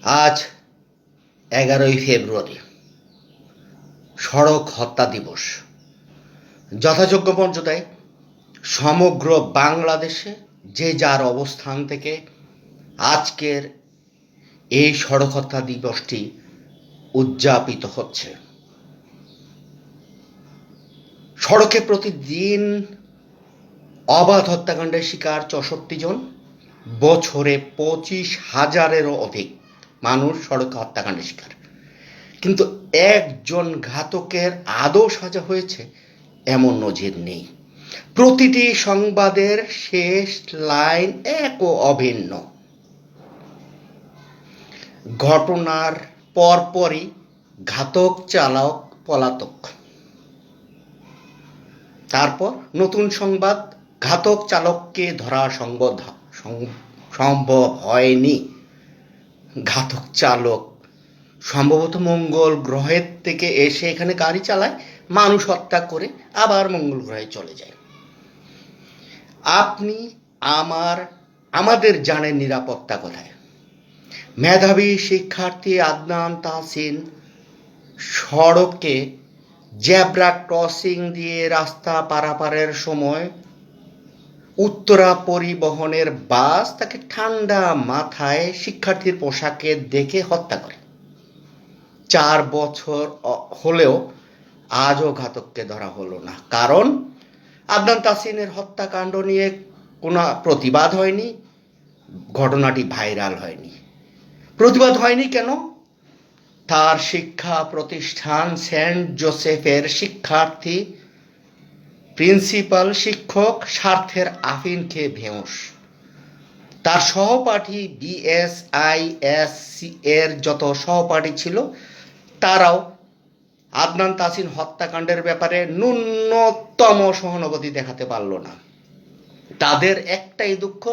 আজ 11ই ফেব্রুয়ারি, সড়ক হত্যা দিবস। যথাযোগ্য মর্যাদায় সমগ্র বাংলাদেশে যে যার অবস্থান থেকে আজকের এই সড়ক হত্যা দিবসটি উদযাপিত হচ্ছে। সড়কে প্রতিদিন অবাধ হত্যাকাণ্ডের শিকার 64 জন, বছরে 25,000-এরও অধিক মানুষ সড়কে হত্যাকাণ্ডের শিকার। কিন্তু একজন ঘাতকের আদৌ সাজা হয়েছে এমন নজির নেই। প্রতিটি সংবাদের শেষ লাইন এক ও অভিন্ন। ঘটনার পরপরই ঘাতক চালক পলাতক। তারপর নতুন সংবাদ, ঘাতক চালককে ধরা সম্ভব হয়নি। ঘাতক চালক সম্ভবত মঙ্গল গ্রহের থেকে এসে এখানে গাড়ি চালায়, মানুষ হত্যা করে আবার মঙ্গল গ্রহে চলে যায়। আপনি আমাদের জানের নিরাপত্তা কোথায়? মেধাবী শিক্ষার্থী আদনান তাহসিন সড়কে জেব্রা ক্রসিং দিয়ে রাস্তা পারাপারের সময় উত্তরা পরিবহনের বাস তাকে ঠান্ডা মাথায় শিক্ষার্থীর পোশাকে দেখে হত্যা করে। 4 বছর হলেও আজও ঘাতককে ধরা হলো না। কারণ আদনান তাহসিনের হত্যাকাণ্ড নিয়ে কোনো প্রতিবাদ হয়নি, ঘটনাটি ভাইরাল হয়নি। প্রতিবাদ হয়নি কেন? তার শিক্ষা প্রতিষ্ঠান সেন্ট জোসেফের শিক্ষার্থী, প্রিন্সিপাল, শিক্ষক স্বার্থের আফিন খেয়ে বেহুঁশ। তার সহপাঠী বিএসআইএসসি এর যত সহপাঠী ছিল তারাও আদনান তাহসিন হত্যাকাণ্ডের ব্যাপারে ন্যূনতম সহানুভূতি দেখাতে পারল না। তাদের একটাই দুঃখ,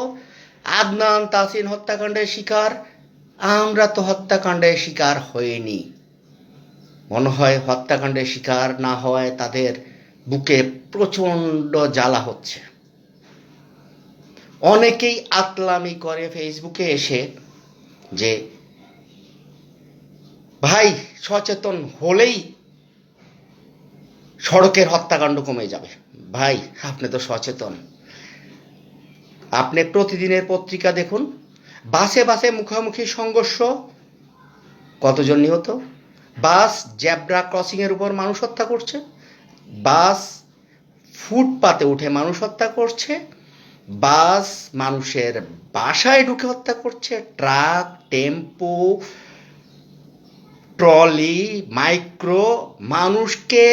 আদনান তাহসিন হত্যাকাণ্ডের শিকার, আমরা তো হত্যাকাণ্ডের শিকার হইনি। মনে হয় হত্যাকাণ্ডের শিকার না হওয়ায় তাদের বুকে প্রচণ্ড জ্বালা হচ্ছে। অনেকেই আতলামি করে ফেসবুকে এসে যে ভাই সচেতন হলেই সড়কের হত্যাকাণ্ড কমে যাবে। ভাই, আপনি তো সচেতন। আপনি প্রতিদিনের পত্রিকা দেখুন, বাসে বাসে মুখোমুখি সংঘর্ষ, কতজন নিহত। বাস জেব্রা ক্রসিংয়ের উপর মানুষ হত্যা করছে, বাস ফুটপাতে উঠে মানুষ হত্যা করছে, বাস মানুষের বাসায় ঢুকে হত্যা করছে, ট্রাক, টেম্পো, ট্রলি, মাইক্রো মানুষকে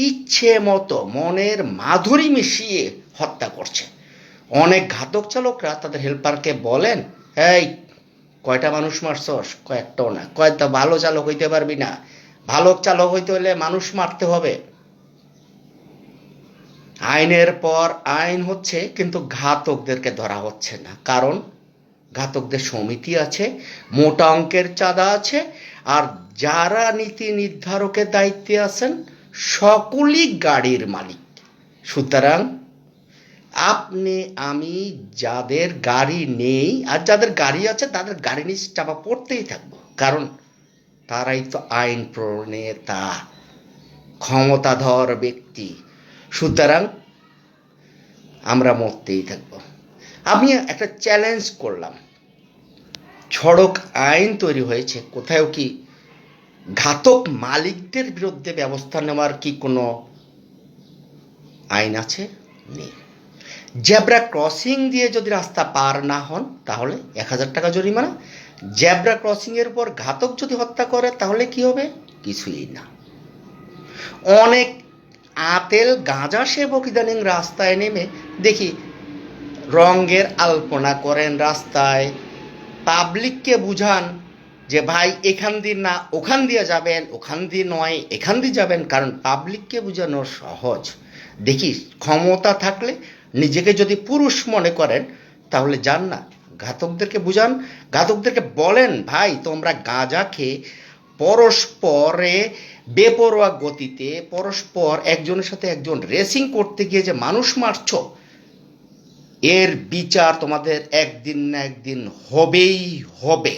ইচ্ছে মতো মনের মাধুরী মিশিয়ে হত্যা করছে। অনেক ঘাতক চালকরা তাদের হেল্পারকে বলেন, এই কয়টা মানুষ মারছস? কয়েকটাও না। কয়টা ভালো চালক হইতে পারবি না? ভালো চালক হইতে হলে মানুষ মারতে হবে। আইনের পর আইন হচ্ছে, কিন্তু ঘাতকদেরকে ধরা হচ্ছে না। কারণ ঘাতকদের সমিতি আছে, মোটা অঙ্কের চাঁদা আছে, আর যারা নীতি নির্ধারকের দায়িত্বে আছেন সকলেই গাড়ির মালিক। সুতরাং আপনি আমি যাদের গাড়ি নেই আর যাদের গাড়ি আছে তাদের গাড়ি নিচে চাপা পড়তেই থাকবো। কারণ তারাই তো আইন প্রণেতা, ক্ষমতাধর ব্যক্তি। সুতরাং আমরা মরতেই থাকবো। আমি একটা চ্যালেঞ্জ করলাম, সড়ক আইন তৈরি হয়েছে, কোথাও কি ঘাতক মালিকদের বিরুদ্ধে ব্যবস্থা নেওয়ার কি কোনো আইন আছে? নেই। জেব্রা ক্রসিং দিয়ে যদি রাস্তা পার না হন তাহলে 1000 টাকা জরিমানা। জেব্রা ক্রসিংয়ের উপর ঘাতক যদি হত্যা করে তাহলে কি হবে? কিছুই না। অনেক আতেল গাঁজা সেবক ইদানিং রাস্তায় নেমে দেখি রঙের আলপনা করেন রাস্তায়, পাবলিককে বুঝান যে ভাই এখান দিয়ে না ওখান দিয়ে যাবেন, ওখান দিয়ে নয় এখান দিয়ে যাবেন। কারণ পাবলিককে বোঝানো সহজ। দেখি ক্ষমতা থাকলে নিজেকে যদি পুরুষ মনে করেন তাহলে যান না, ঘাতকদেরকে বুঝান, ঘাতকদেরকে বলেন ভাই তোমরা গাঁজা খেয়ে পরস্পরে বেপরোয়া গতিতে পরস্পর একজনের সাথে একজন রেসিং করতে গিয়ে যে মানুষ মারছ, এর বিচার তোমাদের একদিন না একদিন হবেই হবে।